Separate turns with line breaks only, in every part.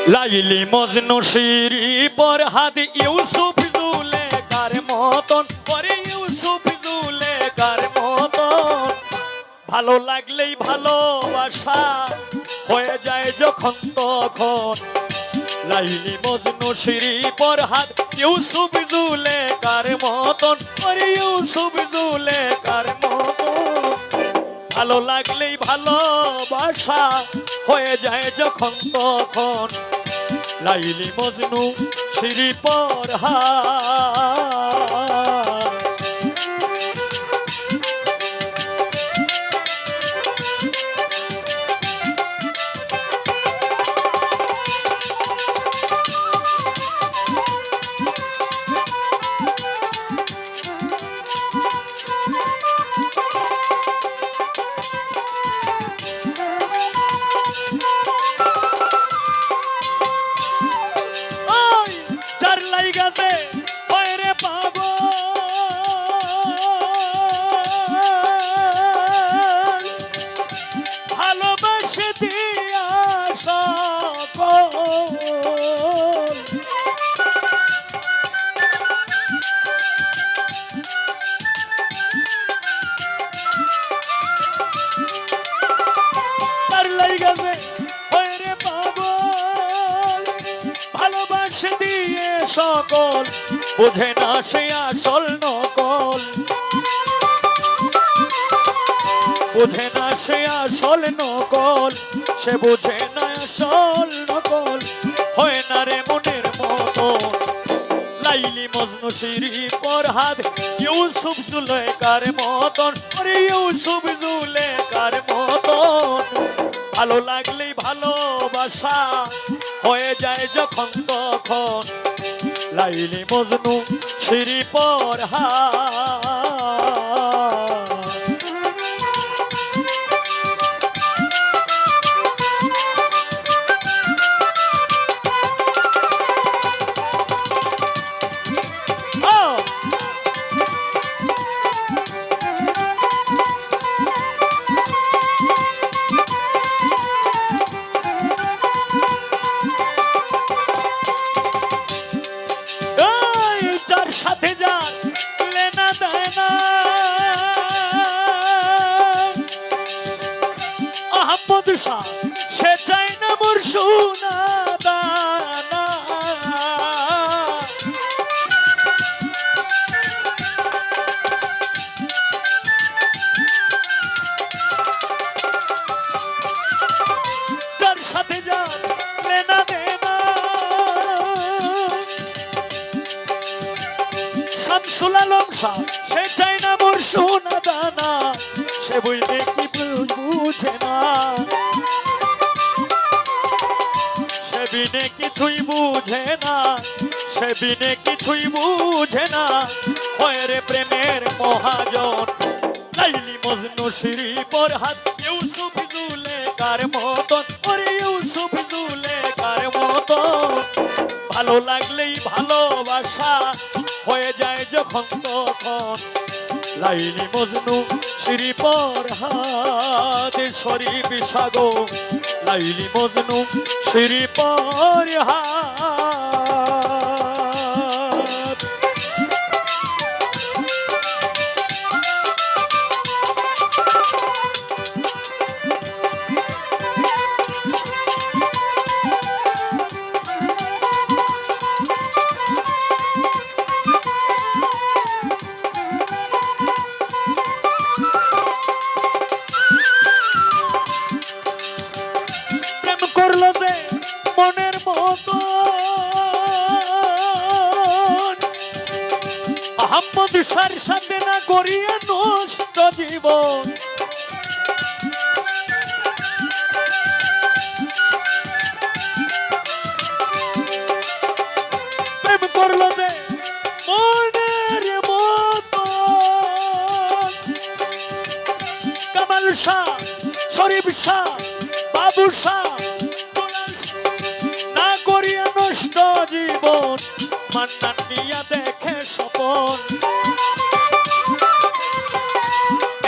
Laili Majnu Siri পর হাত ইউসুফ জুলে কার মতন পরে ইউসুফ জুলে কার মতন ভালো লাগলেই ভালোবাসা হয়ে যায় যখন তখন লাইলি মজনু শিরি পর হাত ইউসুফ জুলে কার মতন পরে ইউসুফ জুলে কার মতন ভালো লাগলেই ভালোবাসা হয়ে যায় যখন তখন লাইলি মজনু শিরি পর হাত গেছে রে পাব ভালোবাসে দিয়া সকল তার লাই গেছে রে পাব ভালোবাসে দিয়ে সকল বুঝে না সে আসল নকল বুঝে না সে আসল নকল সে বুঝে না আসল নকল হয় না রে মনের মতো লাইলি মজনু শিরি পর হাত ইউসুফ জুলেখার মতন আরে ইউসুফ জুলেখার মতন ভালো লাগলেই ভালোবাসা হয়ে যায় যখন তখন লাইলি মজনু শিরি পর হাত সাথে যার লেনা দেয় না আহমদ শাহ সে চাই না মোর সোনা দানা যার সাথে যার লেনা দেয় না শামসুল আলম শাহ সে চাই না মোর সোনা দানা সে বইলে কি বুঝে না সে বিনে কিছুই বুঝে না সে বিনে কিছুই বুঝে না হয় রে প্রেমের মহাজন লাইলি মজনু শিরি পর হাত ইউসুফ জুলেখার মতন ওরে ইউসুফ জুলেখার মতন ভালো লাগলেই ভালোবাসা হয়ে যায় যখন তখন লাইলি মজনু শিরি পর হাত শরীফ সাগর লাইলি মজনু শিরি পর হাত করলো যে মনের মতো আহমদ শাহর সাথে না করিয়া নষ্ট জীবন প্রেম করলো যে মনের মতো কামাল শাহ শরীফ শাহ বাবু শাহ না করিয়া নষ্ট জীবন মান্নান নিয়া দেখে স্বপন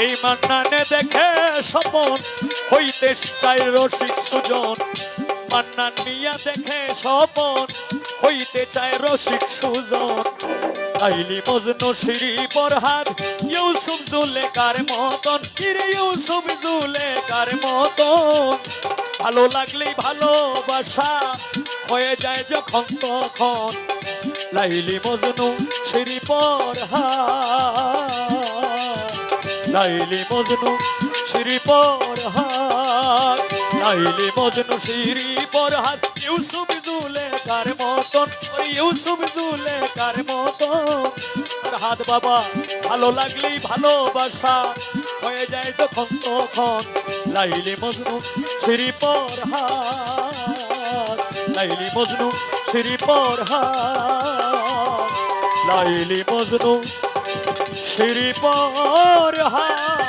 এই মান্নানে দেখে স্বপন হইতে চাই রসিক সুজন মান্নান মিয়া দেখে স্বপন হইতে চায় রসিক সুজন লাইলি মজনু শ্রী ফরহাদ ইউসুফ জুলেখার মতন কিরে ইউসুফ জুলেখার মতন ভালো লাগলেই ভালোবাসা হয়ে যায় যখন তখন লাইলি মজনু শ্রী ফরহাদ লাইলি মজনু শ্রী ফরহাদ লাইলি মজনু শ্রী ফরহাদ ইউসুফ জুলেখার মতন ইউসুফ জুলেখার মতন ফরহাদ বাবা ভালো লাগলেই ভালোবাসা হয়ে যায় যখন তখন লাইলি মজনু শ্রী ফরহাদ লাইলি মজনু শ্রী ফরহাদ লাইলি মজনু শ্রী ফরহাদ